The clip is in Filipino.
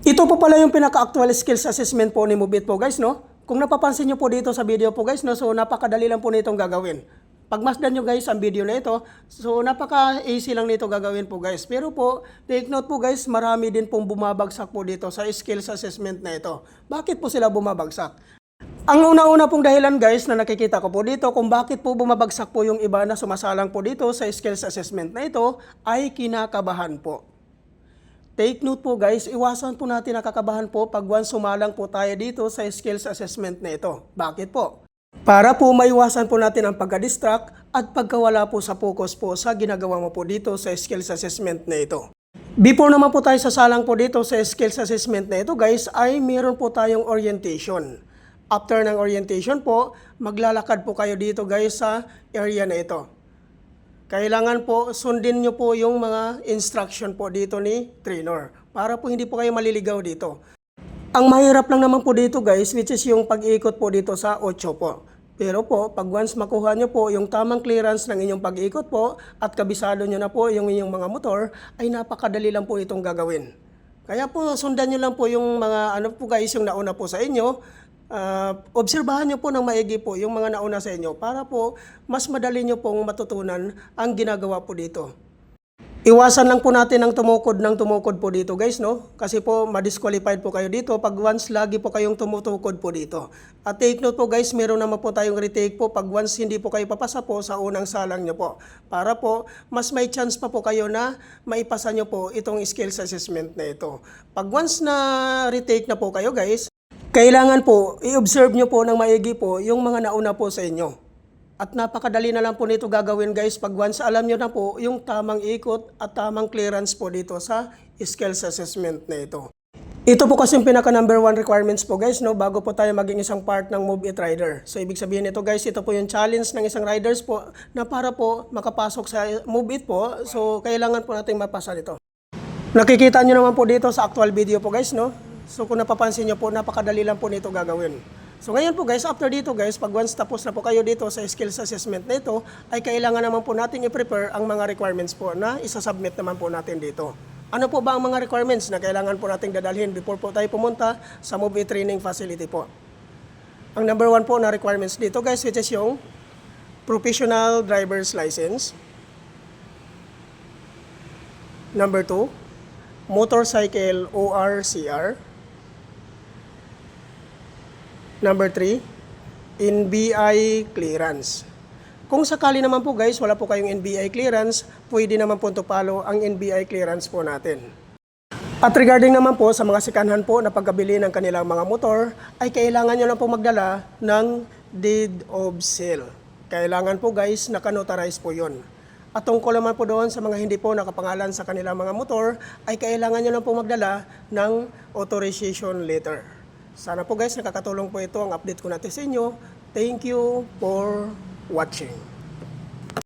Ito po pala yung pinaka-actual skills assessment po ni Move It po guys, no? Kung napapansin nyo po dito sa video po guys, no? So napakadali lang po nitong gagawin. Pagmasdan nyo guys ang video na ito, so napaka-easy lang nito gagawin po guys. Pero po, take note po guys, marami din pong bumabagsak po dito sa skills assessment na ito. Bakit po sila bumabagsak? Ang una-una pong dahilan guys na nakikita ko po dito kung bakit po bumabagsak po yung iba na sumasalang po dito sa skills assessment na ito ay kinakabahan po. Take note po guys, iwasan po natin nakakabahan po pag once sumalang po tayo dito sa skills assessment na ito. Bakit po? Para po maiwasan po natin ang pagka-distract at pagkawala po sa focus po sa ginagawa mo po dito sa skills assessment na ito. Before naman po tayo sasalang po dito sa skills assessment na ito guys, ay meron po tayong orientation. After ng orientation po, maglalakad po kayo dito guys sa area na ito. Kailangan po sundin nyo po yung mga instruction po dito ni trainer para po hindi po kayo maliligaw dito. Ang mahirap lang naman po dito guys, which is yung pag-ikot po dito sa 8 po. Pero po, pag once makuha nyo po yung tamang clearance ng inyong pag-ikot po at kabisado nyo na po yung inyong mga motor, ay napakadali lang po itong gagawin. Kaya po sundan nyo lang po yung mga ano po guys, yung nauna po sa inyo. Obserbahan nyo po ng maigi po yung mga nauna sa inyo para po mas madali nyo pong matutunan ang ginagawa po dito. Iwasan lang po natin ang tumukod po dito guys, no? Kasi po ma-disqualified po kayo dito pag once lagi po kayong tumutukod po dito. At take note po guys, meron naman po tayong retake po pag once hindi po kayo papasa po sa unang salang nyo po. Para po mas may chance pa po kayo na maipasa nyo po itong skills assessment na ito. Pag once na retake na po kayo guys, kailangan po, i-observe nyo po ng maigi po yung mga nauna po sa inyo. At napakadali na lang po nito gagawin guys pag once alam nyo na po yung tamang ikot at tamang clearance po dito sa skills assessment na ito. Ito po kasi yung pinaka number 1 requirements po guys, no, bago po tayo maging isang part ng Move It Rider. So ibig sabihin nito guys, ito po yung challenge ng isang riders po na para po makapasok sa Move It po. So kailangan po natin mapasa nito. Nakikita nyo naman po dito sa actual video po guys, no. So kung napapansin nyo po, napakadali lang po nito gagawin. So ngayon po guys, after dito guys, pag once tapos na po kayo dito sa skills assessment na ito, ay kailangan naman po natin i-prepare ang mga requirements po na isasubmit naman po natin dito. Ano po ba ang mga requirements na kailangan po nating dadalhin before po tayo pumunta sa Move It Training Facility po? Ang number 1 po na requirements dito guys, which is yung professional driver's license. Number 2, motorcycle ORCR. Number 3, NBI clearance. Kung sakali naman po guys, wala po kayong NBI clearance, pwede naman po tupalo ang NBI clearance po natin. At regarding naman po sa mga sikanhan po na pagkabili ng kanilang mga motor, ay kailangan nyo lang po magdala ng deed of sale. Kailangan po guys, naka-notarize po yun. At tungkol naman po doon sa mga hindi po nakapangalan sa kanilang mga motor, ay kailangan nyo lang po magdala ng authorization letter. Sana po guys, nakakatulong po ito ang update ko natin sa inyo. Thank you for watching.